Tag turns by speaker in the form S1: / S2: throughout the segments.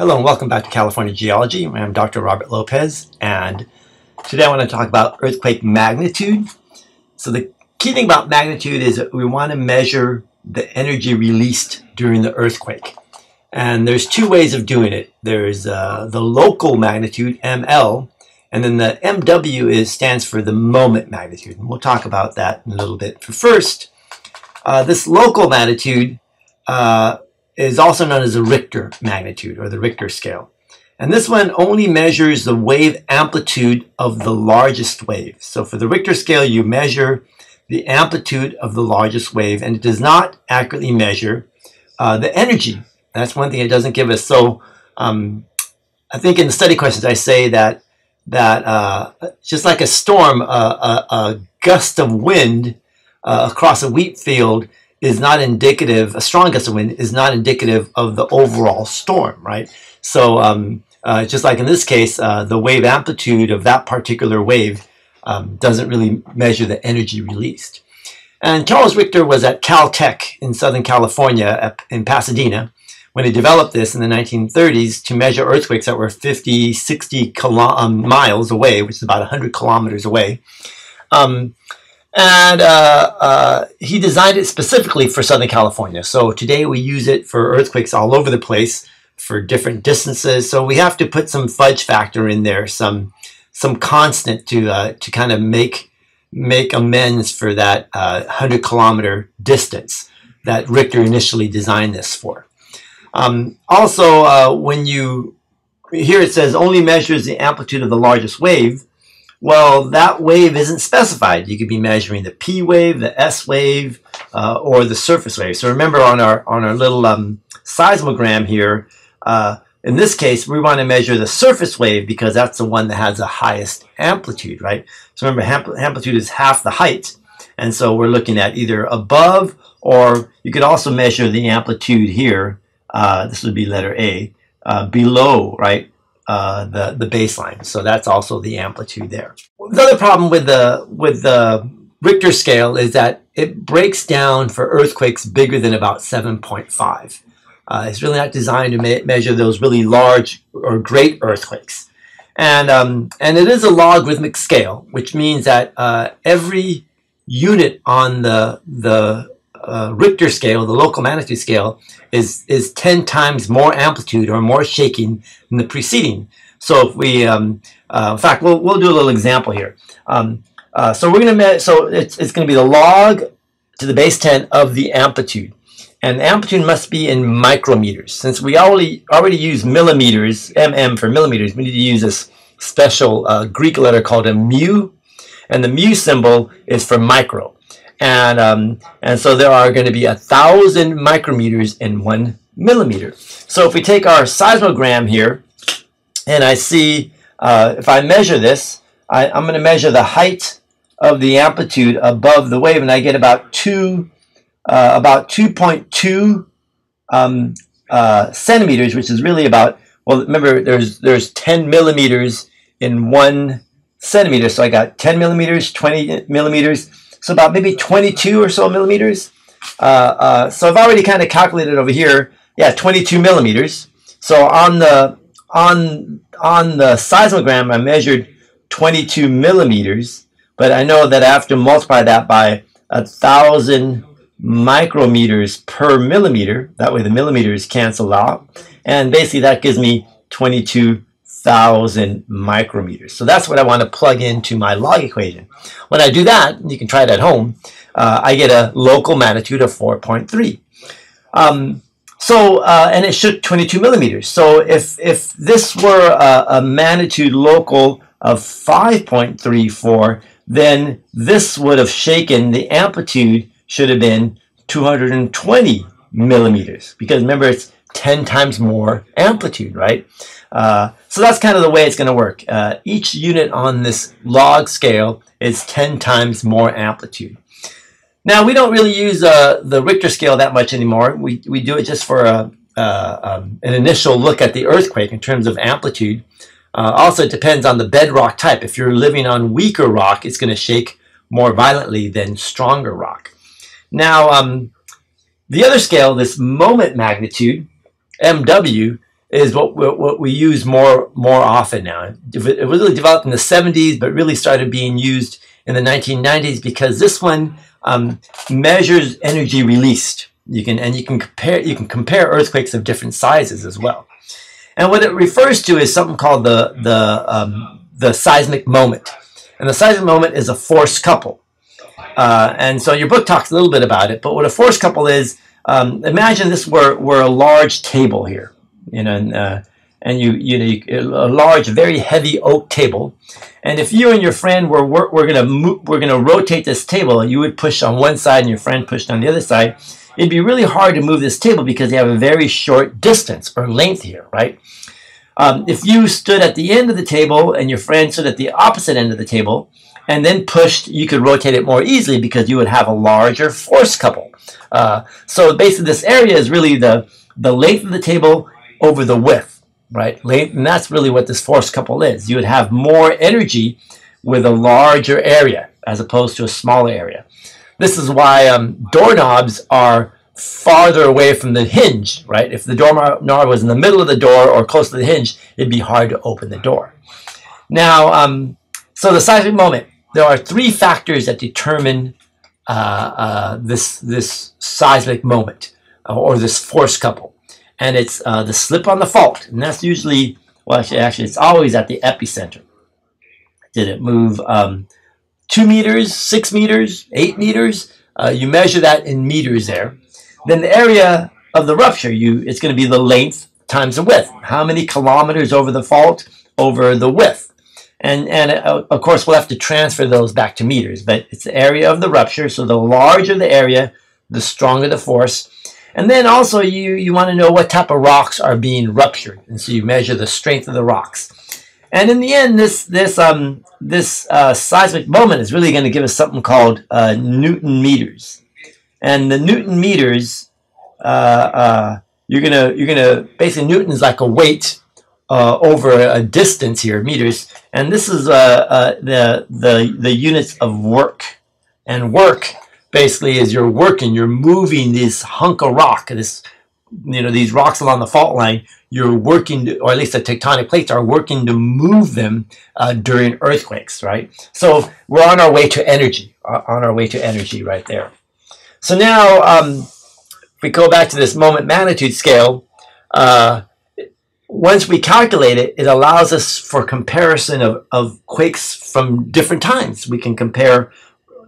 S1: Hello and welcome back to California Geology. I'm Dr. Robert Lopez, and today I want to talk about earthquake magnitude. So the key thing about magnitude is that we want to measure the energy released during the earthquake. And there's two ways of doing it. There's the local magnitude, ML, and then the MW stands for the moment magnitude. And we'll talk about that in a little bit. But first, this local magnitude is also known as the Richter magnitude or the Richter scale. And this one only measures the wave amplitude of the largest wave. So for the Richter scale, you measure the amplitude of the largest wave, and it does not accurately measure the energy. That's one thing it doesn't give us. So I think in the study questions, I say that just like a storm, a gust of wind across a wheat field is not indicative, a strong gust of wind is not indicative of the overall storm, right? So just like in this case, the wave amplitude of that particular wave doesn't really measure the energy released. And Charles Richter was at Caltech in Southern California in Pasadena when he developed this in the 1930s to measure earthquakes that were 50, 60 miles away, which is about 100 kilometers away. He designed it specifically for Southern California. So today we use it for earthquakes all over the place for different distances. So we have to put some fudge factor in there, some constant to kind of make amends for that 100-kilometer distance that Richter initially designed this for. When you here it says only measures the amplitude of the largest wave. Well, that wave isn't specified. You could be measuring the P wave, the S wave, or the surface wave. So remember on our little seismogram here, in this case, we want to measure the surface wave because that's the one that has the highest amplitude, right? So remember, amplitude is half the height. And so we're looking at either above, or you could also measure the amplitude here. This would be letter A, below, right? The baseline. So that's also the amplitude there. The other problem with the Richter scale is that it breaks down for earthquakes bigger than about 7.5. It's really not designed to measure those really large or great earthquakes. And it is a logarithmic scale, which means that every unit on the Richter scale, the local magnitude scale, is 10 times more amplitude or more shaking than the preceding. So if we, in fact, we'll do a little example here. So we're going to so it's going to be the log to the base 10 of the amplitude, and the amplitude must be in micrometers. Since we already use millimeters, mm for millimeters, we need to use this special Greek letter called a mu, and the mu symbol is for micro. And so there are going to be 1,000 micrometers in 1 millimeter. So if we take our seismogram here, and I see, if I measure this, I'm going to measure the height of the amplitude above the wave, and I get about 2.2 centimeters, which is really about, well, remember, there's 10 millimeters in 1 centimeter. So I got 10 millimeters, 20 millimeters. So about maybe 22 or so millimeters. So I've already kind of calculated over here. Yeah, 22 millimeters. So on the seismogram, I measured 22 millimeters, but I know that I have to multiply that by 1,000 micrometers per millimeter. That way the millimeters cancel out, and basically that gives me 22,000 micrometers. So that's what I want to plug into my log equation. When I do that, you can try it at home, I get a local magnitude of 4.3. And it shook 22 millimeters. So if this were a magnitude local of 5.34, then this would have shaken, the amplitude should have been 220 millimeters, because remember, it's 10 times more amplitude, right? So that's kind of the way it's going to work. Each unit on this log scale is 10 times more amplitude. Now, we don't really use the Richter scale that much anymore. We do it just for an initial look at the earthquake in terms of amplitude. Also, it depends on the bedrock type. If you're living on weaker rock, it's going to shake more violently than stronger rock. Now, the other scale, this moment magnitude, MW, is what we use more often now. It was really developed in the 70s, but really started being used in the 1990s because this one measures energy released. You can compare earthquakes of different sizes as well. And what it refers to is something called the seismic moment. And the seismic moment is a force couple. And so your book talks a little bit about it. But what a force couple is, imagine this were a large table here, and a large, very heavy oak table. And if you and your friend we're gonna rotate this table, you would push on one side and your friend pushed on the other side. It'd be really hard to move this table because you have a very short distance or length here, right? If you stood at the end of the table and your friend stood at the opposite end of the table and then pushed, you could rotate it more easily because you would have a larger force couple. So basically this area is really the length of the table over the width, right? And that's really what this force couple is. You would have more energy with a larger area as opposed to a smaller area. This is why doorknobs are farther away from the hinge, right? If the doorknob was in the middle of the door or close to the hinge, it'd be hard to open the door. Now, so the seismic moment, there are three factors that determine this seismic moment or this force couple. And it's the slip on the fault. And that's usually, well, actually it's always at the epicenter. Did it move 2 meters, 6 meters, 8 meters? You measure that in meters there. Then the area of the rupture, it's going to be the length times the width. How many kilometers over the fault over the width? And of course, we'll have to transfer those back to meters, but it's the area of the rupture. So the larger the area, the stronger the force. And then also you want to know what type of rocks are being ruptured. And so you measure the strength of the rocks. And in the end, this seismic moment is really going to give us something called Newton meters. And the Newton meters, you're gonna basically, Newton is like a weight over a distance here, meters, and this is the units of work. And work basically is you're moving this hunk of rock, these rocks along the fault line. You're working, or at least the tectonic plates are working to move them during earthquakes, right? So we're on our way to energy, right there. So now, if we go back to this moment magnitude scale, once we calculate it, it allows us for comparison of quakes from different times. We can compare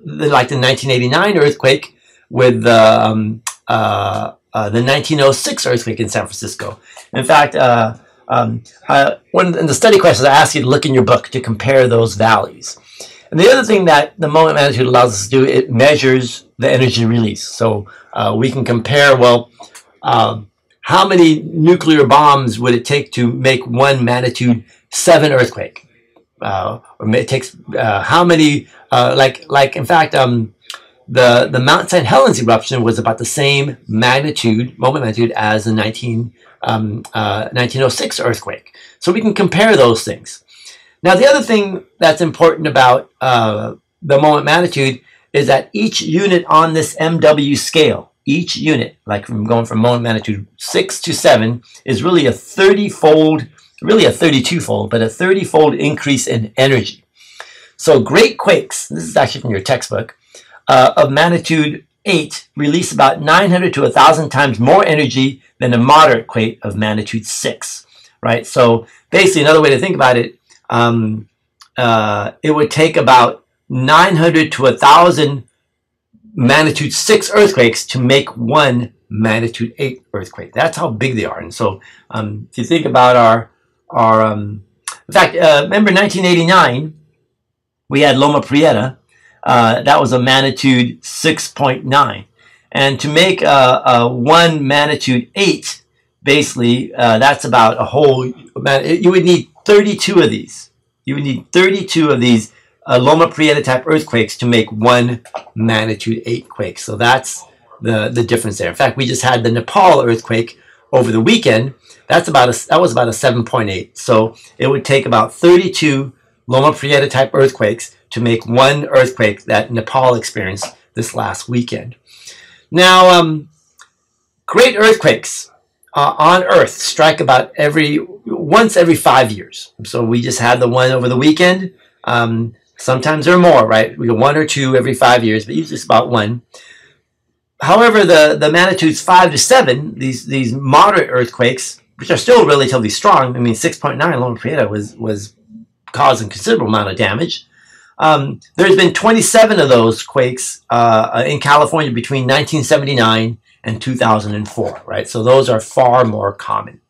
S1: like the 1989 earthquake with the 1906 earthquake in San Francisco. In fact, in the study questions, I ask you to look in your book to compare those values. And the other thing that the moment magnitude allows us to do, it measures the energy release. So we can compare, well, how many nuclear bombs would it take to make one magnitude 7 earthquake? Or it takes how many, in fact, the Mount St. Helens eruption was about the same moment magnitude as the 1906 earthquake. So we can compare those things. Now, the other thing that's important about the moment magnitude is that each unit on this MW scale, each unit, like from going from moment magnitude 6 to 7, is really a 30-fold, really a 32-fold, but a 30-fold increase in energy. So great quakes, this is actually from your textbook, of magnitude 8 release about 900 to 1,000 times more energy than a moderate quake of magnitude 6, right? So basically, another way to think about it, it would take about 900 to 1,000 magnitude 6 earthquakes to make one magnitude 8 earthquake. That's how big they are. And so if you think about in fact, remember 1989, we had Loma Prieta. That was a magnitude 6.9. And to make one magnitude 8, basically, that's about a whole, you would need 32 of these. You would need 32 of these Loma Prieta type earthquakes to make one magnitude 8 quake. So that's the difference there. In fact, we just had the Nepal earthquake over the weekend. That was about a 7.8. So it would take about 32 Loma Prieta type earthquakes to make one earthquake that Nepal experienced this last weekend. Now, great earthquakes on Earth strike about once every 5 years. So we just had the one over the weekend. Sometimes there are more, right? We get 1 or 2 every 5 years, but usually it's about 1. However, the magnitudes 5 to 7, these moderate earthquakes, which are still relatively strong. I mean, 6.9 Loma Prieta was causing considerable amount of damage. There's been 27 of those quakes in California between 1979 and 2004, right? So those are far more common.